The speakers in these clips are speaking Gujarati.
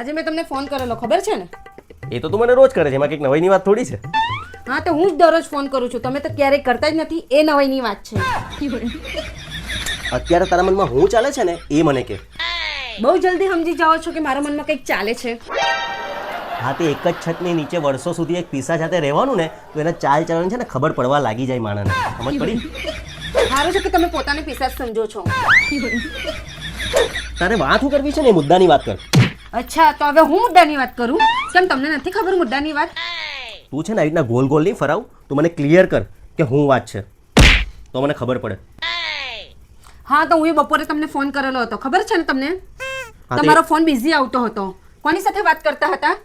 આજે મેં તમને ફોન કરેલો ખબર છે ને? એ તો તું મને રોજ કરે છે, એમાં કંઈક નવાઈની વાત થોડી છે. હા તો હું જ દરરોજ ફોન કરું છું, તમે તો ક્યારેય કરતા જ નથી, એ નવાઈની વાત છે. અત્યારે તારા મનમાં હું ચાલે છે ને એ મને કે. બહુ જલ્દી સમજી જાઓ છો કે મારા મનમાં કંઈક ચાલે છે. હા, તે એક જ છતની નીચે વર્ષો સુધી એક પીસા સાથે રહેવાનું ને તો એના ચાલ ચલણ છે ને ખબર પડવા લાગી જાય માણસને. સમજ પડી? સારું છે કે તમે પોતાને પિશાચ સમજો છો. તારે વાત શું કરવી છે ને એ મુદ્દાની વાત કર. અચ્છા, તો હવે હું મુદ્દાની વાત કરું. કેમ તમને નથી ખબર મુદ્દાની વાત? તું છે ને આવી રીતના ગોલ ગોલ નહીં ફરાવ, તું મને ક્લિયર કર કે હું વાત છે તો મને ખબર પડે. હા તો હું એ બપોરે તમને ફોન કરેલો હતો, ખબર છે ને તમને? હા, તમારો ફોન બિઝી આવતો હતો. કોની સાથે વાત કરતા હતા?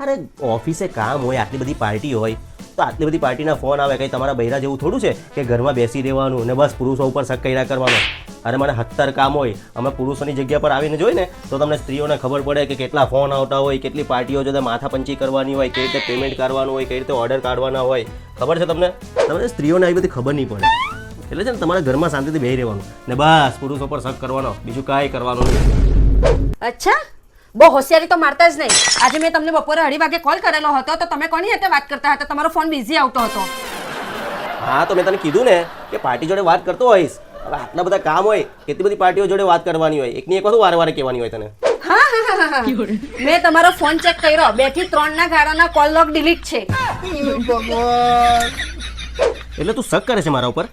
અરે ઓફિસે કામ હોય, આટલી બધી પાર્ટી હોય તો આટલી બધી પાર્ટીના ફોન આવે, કંઈ તમારા બૈરા જેવું થોડું છે કે ઘરમાં બેસી રહેવાનું ને બસ પુરુષો ઉપર શક કર્યા કરવાનો. અરે મને 70 કામ હોય, અમે પુરુષોની જગ્યા પર આવીને જોઈએ ને તો તમને સ્ત્રીઓને ખબર પડે કે કેટલા ફોન આવતા હોય, કેટલી પાર્ટીઓ જોડે માથાપંચી કરવાની હોય, કઈ રીતે પેમેન્ટ કરવાનું હોય, કઈ રીતે ઓર્ડર કાઢવાના હોય. ખબર છે તમને? તમને સ્ત્રીઓને આવી બધી ખબર નહીં પડે. એટલે છે ને તમારા ઘરમાં શાંતિથી બેસી રહેવાનું ને બસ પુરુષો પર શક કરવાનો, બીજું કાંઈ કરવાનું નહીં. અચ્છા, બહુ હોશિયારી તો મારતા જ નહીં. આજે મેં તમને બપોરે 2:30 વાગે કોલ કરેલો હતો તો તમે કોની સાથે વાત કરતા હતા? તમારો ફોન બિઝી આવતો હતો. હા તો મેં તને કીધું ને કે પાર્ટી જોડે વાત કરતો હોઈશ. હવે આટલા બધા કામ હોય, કેટલી બધી પાર્ટીઓ જોડે વાત કરવાની હોય, એકની એક વસ્તુ વારે વારે કહેવાની હોય તને. હા હા હા હા મેં તમારો ફોન ચેક કર્યો, 2 થી 3 ના ગાળાના કોલ લોગ ડિલીટ છે. એટલે તું શક કરે છે મારા ઉપર?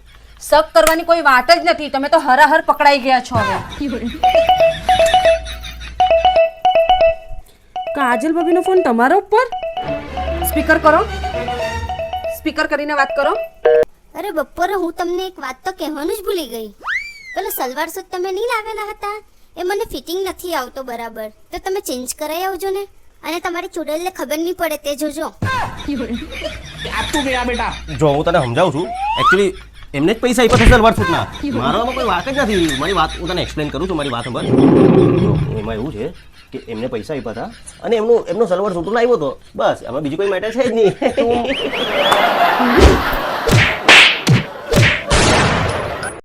શક કરવાની કોઈ વાત જ નથી, તમે તો હરાહર પકડાઈ ગયા છો હવે. કાજલ ભાભીનો ફોન તમારા ઉપર? સ્પીકર કરો, સ્પીકર કરીને વાત કરો. અરે બપોરે હું તમને એક વાત તો કહેવાનું જ ભૂલી ગઈ. પેલો સલવાર સૂટ તમે નહીં લાવેલા હતા એ મને ફિટિંગ નથી આવતો બરાબર, તો તમે ચેન્જ કરાવી આવજો ને. અને તમારી ચૂડેલને ખબર નહીં પડે તે જોજો. જો હું તને સમજાવું છું, એકચ્યુઅલી એમને જ પૈસા આપ્યા છે સલવાર સૂટના. મારામાં કોઈ વાત જ નથી. મારી વાત હું તને એક્સપ્લેન કરું છું, મારી વાત સાંભળ. જો એમાં એવું છે કે એમને પૈસા આપ્યા હતા અને એમનો સલવાર સૂટ લાવ્યો હતો, બસ. એમાં બીજું કોઈ મેટર છે જ નહીં.